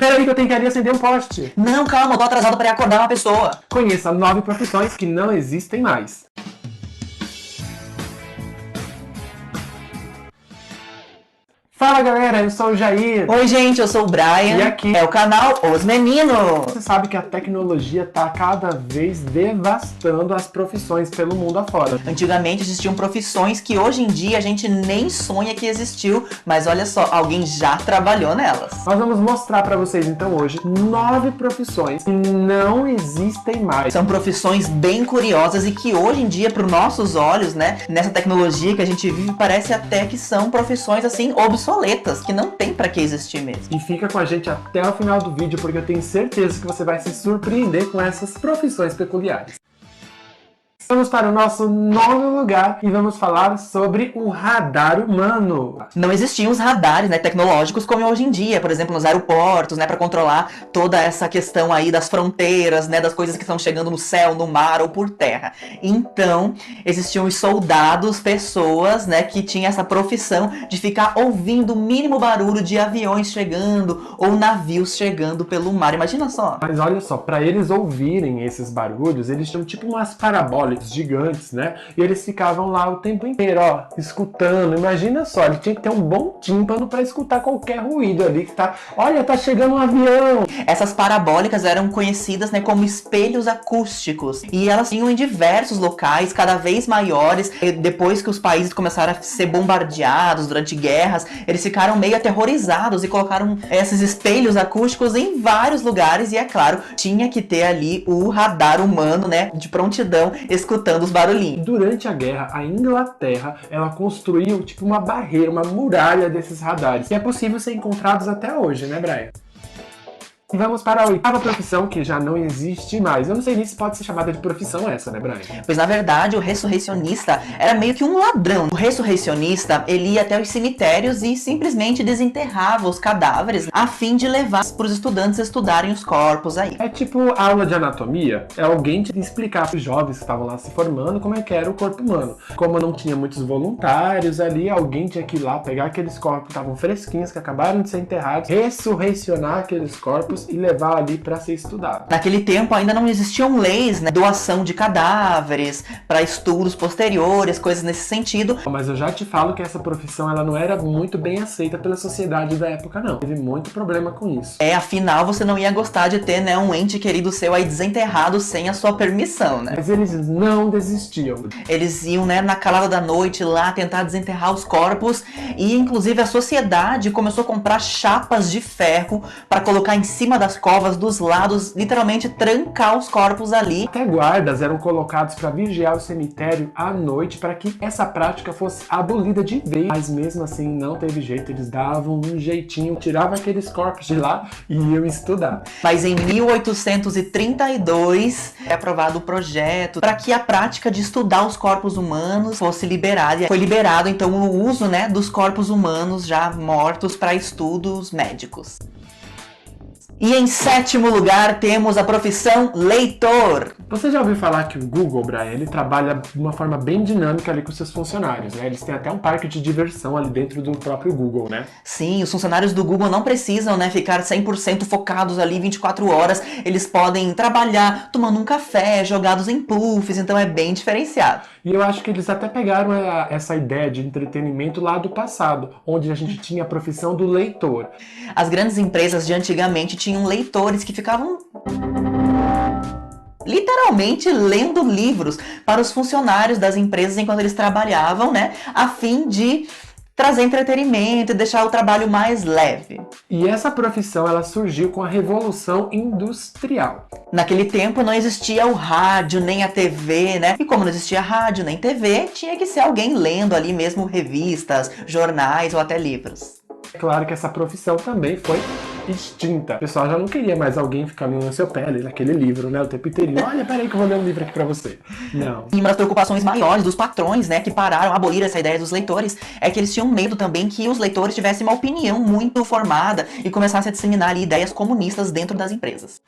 Peraí que eu tenho que ali acender um poste. Não, calma, eu tô atrasado para ir acordar uma pessoa. Conheça 9 profissões que não existem mais. Fala galera, eu sou o Jair. Oi gente, eu sou o Brian. E aqui é o canal Os Meninos. Você sabe que a tecnologia está cada vez devastando as profissões pelo mundo afora. Antigamente existiam profissões que hoje em dia a gente nem sonha que existiu, mas olha só, alguém já trabalhou nelas. Nós vamos mostrar para vocês então hoje 9 profissões que não existem mais. São profissões bem curiosas e que hoje em dia, para os nossos olhos, né, nessa tecnologia que a gente vive, parece até que são profissões assim obsoletas, que não tem para que existir mesmo. E fica com a gente até o final do vídeo, porque eu tenho certeza que você vai se surpreender com essas profissões peculiares. Vamos para o nosso nono lugar e vamos falar sobre o radar humano. Não existiam os radares, né, tecnológicos como hoje em dia, por exemplo, nos aeroportos, né, para controlar toda essa questão aí das fronteiras, né, das coisas que estão chegando no céu, no mar ou por terra. Então, existiam os soldados, pessoas, né, que tinham essa profissão de ficar ouvindo o mínimo barulho de aviões chegando ou navios chegando pelo mar. Imagina só. Mas olha só, para eles ouvirem esses barulhos, eles tinham tipo umas parabólicas gigantes, né? E eles ficavam lá o tempo inteiro, ó, escutando. Imagina só, ele tinha que ter um bom tímpano para escutar qualquer ruído ali que tá, olha, tá chegando um avião. Essas parabólicas eram conhecidas, né, como espelhos acústicos, e elas tinham em diversos locais, cada vez maiores. E depois que os países começaram a ser bombardeados durante guerras, eles ficaram meio aterrorizados e colocaram esses espelhos acústicos em vários lugares, e é claro, tinha que ter ali o radar humano, né, de prontidão, escutando os barulhinhos. Durante a guerra, a Inglaterra, ela construiu tipo uma barreira, uma muralha desses radares, que é possível ser encontrados até hoje, né, Brian? Vamos para a 8ª profissão, que já não existe mais. Eu não sei nem se pode ser chamada de profissão essa, né, Brian? Pois, na verdade, o ressurreicionista era meio que um ladrão. O ressurreicionista, ele ia até os cemitérios e simplesmente desenterrava os cadáveres a fim de levar para os estudantes estudarem os corpos aí. É tipo aula de anatomia. É alguém te explicar para os jovens que estavam lá se formando como é que era o corpo humano. Como não tinha muitos voluntários ali, alguém tinha que ir lá pegar aqueles corpos que estavam fresquinhos, que acabaram de ser enterrados, ressurreicionar aqueles corpos e levar ali para ser estudado. Naquele tempo ainda não existiam leis, né, doação de cadáveres para estudos posteriores, coisas nesse sentido. Mas eu já te falo que essa profissão ela não era muito bem aceita pela sociedade da época, não. Teve muito problema com isso. Afinal você não ia gostar de ter, né, um ente querido seu aí desenterrado sem a sua permissão, né? Mas eles não desistiam. Eles iam, né, na calada da noite lá tentar desenterrar os corpos, e inclusive a sociedade começou a comprar chapas de ferro para colocar em cima das covas dos lados, literalmente trancar os corpos ali. Até guardas eram colocados para vigiar o cemitério à noite para que essa prática fosse abolida de vez. Mas mesmo assim não teve jeito, eles davam um jeitinho, tiravam aqueles corpos de lá e iam estudar. Mas em 1832 é aprovado o projeto para que a prática de estudar os corpos humanos fosse liberada. Foi liberado então o uso, né, dos corpos humanos já mortos para estudos médicos. E em 7º lugar temos a profissão leitor. Você já ouviu falar que o Google, Brian, ele trabalha de uma forma bem dinâmica ali com seus funcionários, né? Eles têm até um parque de diversão ali dentro do próprio Google, né? Sim, os funcionários do Google não precisam, né, ficar 100% focados ali 24 horas. Eles podem trabalhar tomando um café, jogados em puffs, então é bem diferenciado. E eu acho que eles até pegaram essa ideia de entretenimento lá do passado, onde a gente tinha a profissão do leitor. As grandes empresas de antigamente tinham leitores que ficavam literalmente lendo livros para os funcionários das empresas enquanto eles trabalhavam, né, a fim de trazer entretenimento e deixar o trabalho mais leve. E essa profissão ela surgiu com a Revolução Industrial. Naquele tempo não existia o rádio, nem a TV, né? E como não existia rádio nem TV, tinha que ser alguém lendo ali mesmo revistas, jornais ou até livros. É claro que essa profissão também foi extinta. O pessoal já não queria mais alguém ficar no seu pé, ali naquele livro, né? O tempo inteiro. Olha, peraí que eu vou ler um livro aqui pra você. Não. E uma das preocupações maiores dos patrões, né, que pararam, aboliram essa ideia dos leitores, é que eles tinham medo também que os leitores tivessem uma opinião muito formada e começassem a disseminar ali ideias comunistas dentro das empresas.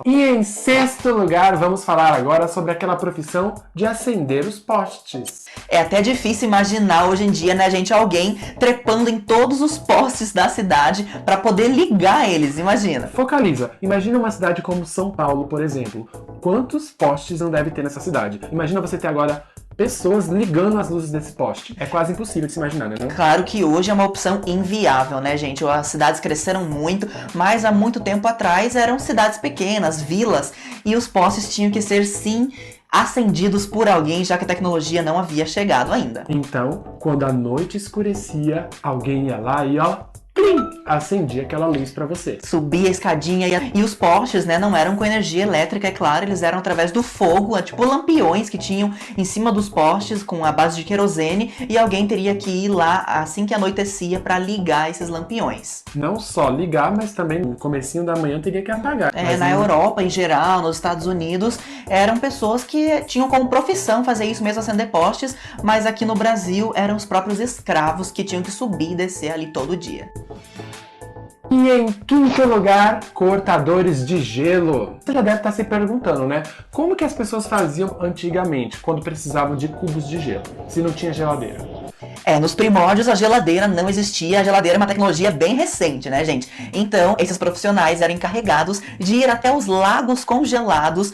E em sexto lugar, vamos falar agora sobre aquela profissão de acender os postes. É até difícil imaginar hoje em dia, né, gente, alguém trepando em todos os postes da cidade para poder ligar eles, imagina. Focaliza. Imagina uma cidade como São Paulo, por exemplo. Quantos postes não deve ter nessa cidade? Imagina você ter agora pessoas ligando as luzes desse poste. É quase impossível de se imaginar, né? Claro que hoje é uma opção inviável, né, gente? As cidades cresceram muito, mas há muito tempo atrás eram cidades pequenas, vilas, e os postes tinham que ser, sim, acendidos por alguém, já que a tecnologia não havia chegado ainda. Então, quando a noite escurecia, alguém ia lá e ó, plim, acendia aquela luz pra você. Subia a escadinha e os postes, né, não eram com energia elétrica, é claro, eles eram através do fogo, tipo lampiões que tinham em cima dos postes com a base de querosene, e alguém teria que ir lá assim que anoitecia para ligar esses lampiões. Não só ligar, mas também no comecinho da manhã teria que apagar. Na Europa, em geral, nos Estados Unidos, eram pessoas que tinham como profissão fazer isso mesmo, acender postes, mas aqui no Brasil eram os próprios escravos que tinham que subir e descer ali todo dia. E em quinto lugar, cortadores de gelo. Você já deve estar se perguntando, né? Como que as pessoas faziam antigamente, quando precisavam de cubos de gelo, se não tinha geladeira? Nos primórdios a geladeira não existia, a geladeira é uma tecnologia bem recente, né, gente? Então, esses profissionais eram encarregados de ir até os lagos congelados,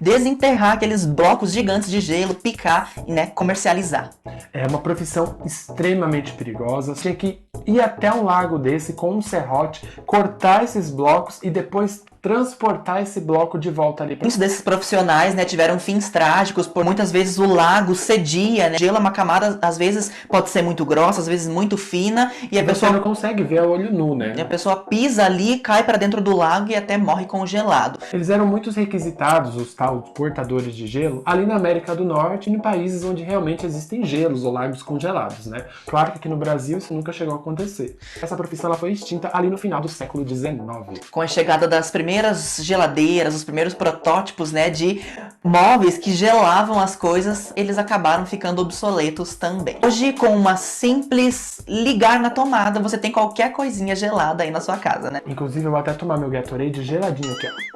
desenterrar aqueles blocos gigantes de gelo, picar e, né, comercializar. É uma profissão extremamente perigosa. Você tinha que ir até um lago desse com um serrote, cortar esses blocos e depois transportar esse bloco de volta ali. Muitos desses profissionais, né, tiveram fins trágicos, por muitas vezes o lago cedia, né? Gelo é uma camada, às vezes pode ser muito grossa, às vezes muito fina, e a pessoa não consegue ver a olho nu, né? E a pessoa pisa ali, cai para dentro do lago e até morre congelado. Eles eram muito requisitados, os tal portadores de gelo, ali na América do Norte e em países onde realmente existem gelos ou lagos congelados, né? Claro que aqui no Brasil isso nunca chegou a acontecer. Essa profissão ela foi extinta ali no final do século XIX. Com a chegada das primeiras geladeiras, os primeiros protótipos, né, de móveis que gelavam as coisas, eles acabaram ficando obsoletos também. Hoje, com uma simples ligar na tomada, você tem qualquer coisinha gelada aí na sua casa, né? Inclusive, eu vou até tomar meu Gatorade geladinho aqui, ó.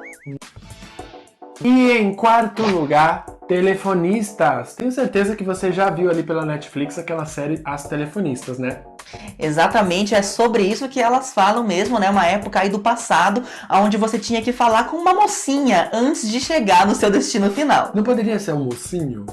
E em quarto lugar, telefonistas. Tenho certeza que você já viu ali pela Netflix aquela série As Telefonistas, né? Exatamente, é sobre isso que elas falam mesmo, né? Uma época aí do passado, onde você tinha que falar com uma mocinha antes de chegar no seu destino final. Não poderia ser um mocinho?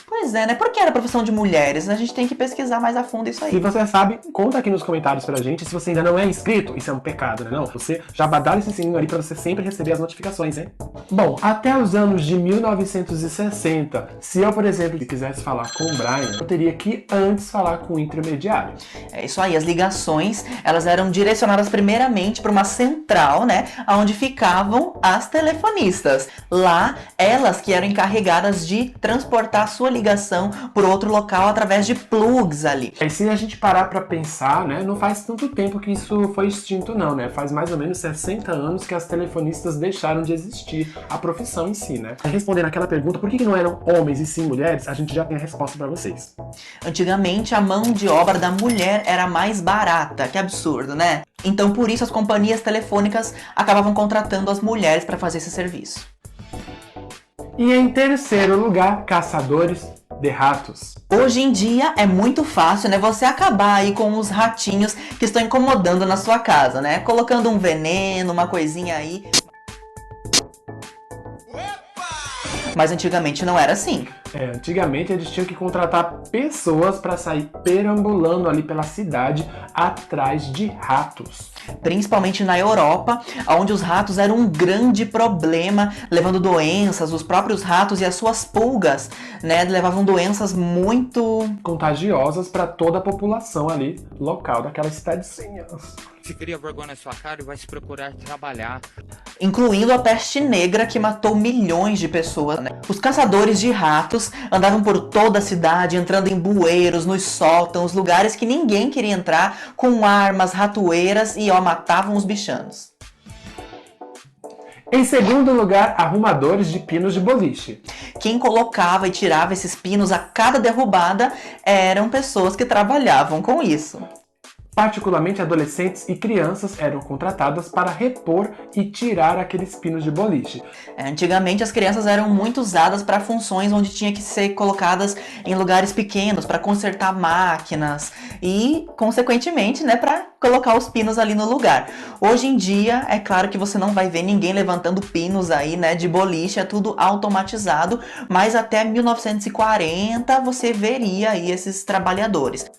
Pois é, né? Porque era profissão de mulheres, a gente tem que pesquisar mais a fundo isso aí. Se você sabe, conta aqui nos comentários pra gente. Se você ainda não é inscrito, isso é um pecado, né? Não, você já badala esse sininho ali pra você sempre receber as notificações, hein? Bom, até os anos de 1960, se eu, por exemplo, quisesse falar com o Brian, eu teria que antes falar com o intermediário. É isso aí, as ligações, elas eram direcionadas primeiramente para uma central, né? Onde ficavam as telefonistas. Lá, elas que eram encarregadas de transportar a sua ligação por outro local através de plugs ali. E se a gente parar pra pensar, né, não faz tanto tempo que isso foi extinto não, né? Faz mais ou menos 60 anos que as telefonistas deixaram de existir, a profissão em si, né? Respondendo aquela pergunta, por que não eram homens e sim mulheres, a gente já tem a resposta pra vocês. Antigamente, a mão de obra da mulher era mais barata, que absurdo, né? Então, por isso, as companhias telefônicas acabavam contratando as mulheres para fazer esse serviço. E em terceiro lugar, caçadores de ratos. Hoje em dia é muito fácil, né, você acabar aí com os ratinhos que estão incomodando na sua casa, né? Colocando um veneno, uma coisinha aí. Mas antigamente não era assim. Antigamente eles tinham que contratar pessoas para sair perambulando ali pela cidade atrás de ratos. Principalmente na Europa, onde os ratos eram um grande problema, levando doenças, os próprios ratos e as suas pulgas, né, levavam doenças muito contagiosas para toda a população ali local daquelas cidadezinhas. Se cria vergonha na sua cara e vai se procurar trabalhar. Incluindo a peste negra que matou milhões de pessoas, né? Os caçadores de ratos andavam por toda a cidade, entrando em bueiros, nos sótãos, lugares que ninguém queria entrar, com armas, ratoeiras e matavam os bichanos. Em segundo lugar, arrumadores de pinos de boliche. Quem colocava e tirava esses pinos a cada derrubada eram pessoas que trabalhavam com isso. Particularmente adolescentes e crianças eram contratadas para repor e tirar aqueles pinos de boliche. Antigamente as crianças eram muito usadas para funções onde tinha que ser colocadas em lugares pequenos, para consertar máquinas e, consequentemente, né, para colocar os pinos ali no lugar. Hoje em dia, é claro que você não vai ver ninguém levantando pinos aí, né, de boliche, é tudo automatizado, mas até 1940 você veria aí esses trabalhadores.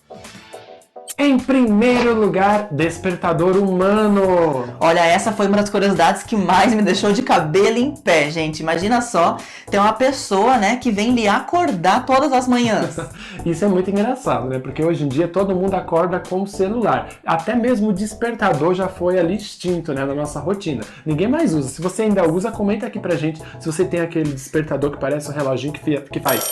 Em primeiro lugar, despertador humano. Olha, essa foi uma das curiosidades que mais me deixou de cabelo em pé, gente. Imagina só, tem uma pessoa, né, que vem lhe acordar todas as manhãs. Isso é muito engraçado, né? Porque hoje em dia todo mundo acorda com o celular. Até mesmo o despertador já foi ali extinto, né, na nossa rotina. Ninguém mais usa. Se você ainda usa, comenta aqui pra gente se você tem aquele despertador que parece um reloginho que faz...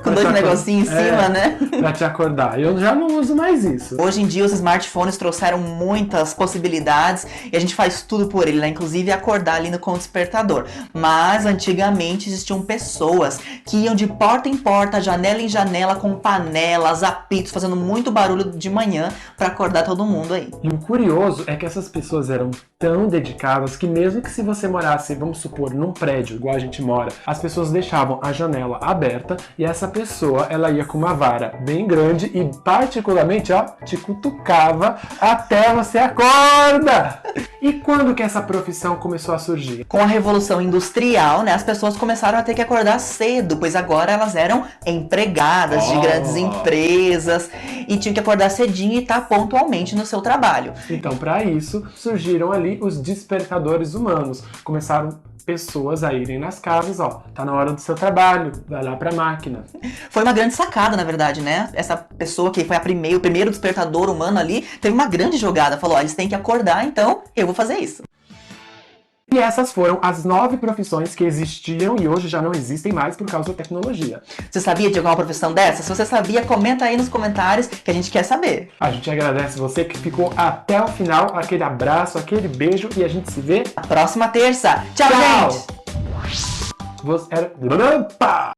Com dois negocinhos em cima, né? Pra te acordar. Eu já não uso mais isso. Hoje em dia os smartphones trouxeram muitas possibilidades e a gente faz tudo por ele, né? Inclusive acordar ali com o despertador. Mas antigamente existiam pessoas que iam de porta em porta, janela em janela, com panelas, apitos, fazendo muito barulho de manhã pra acordar todo mundo aí. E o curioso é que essas pessoas eram tão dedicadas que mesmo que se você morasse, vamos supor, num prédio, igual a gente mora, as pessoas deixavam a janela aberta e essa pessoa, ela ia com uma vara bem grande e particularmente, ó, te cutucava até você acorda! E quando que essa profissão começou a surgir? Com a Revolução Industrial, né, as pessoas começaram a ter que acordar cedo, pois agora elas eram empregadas de grandes empresas e tinham que acordar cedinho e estar pontualmente no seu trabalho. Então, para isso, surgiram ali os despertadores humanos. Começaram pessoas a irem nas casas, ó, tá na hora do seu trabalho, vai lá pra máquina. Foi uma grande sacada, na verdade, né? Essa pessoa que foi o primeiro despertador humano ali, teve uma grande jogada, falou, ó, eles têm que acordar, então eu vou fazer isso. E essas foram as 9 profissões que existiam e hoje já não existem mais por causa da tecnologia. Você sabia de alguma profissão dessa? Se você sabia, comenta aí nos comentários que a gente quer saber. A gente agradece você que ficou até o final, aquele abraço, aquele beijo e a gente se vê Na próxima terça. Tchau, Tchau. gente! Você era...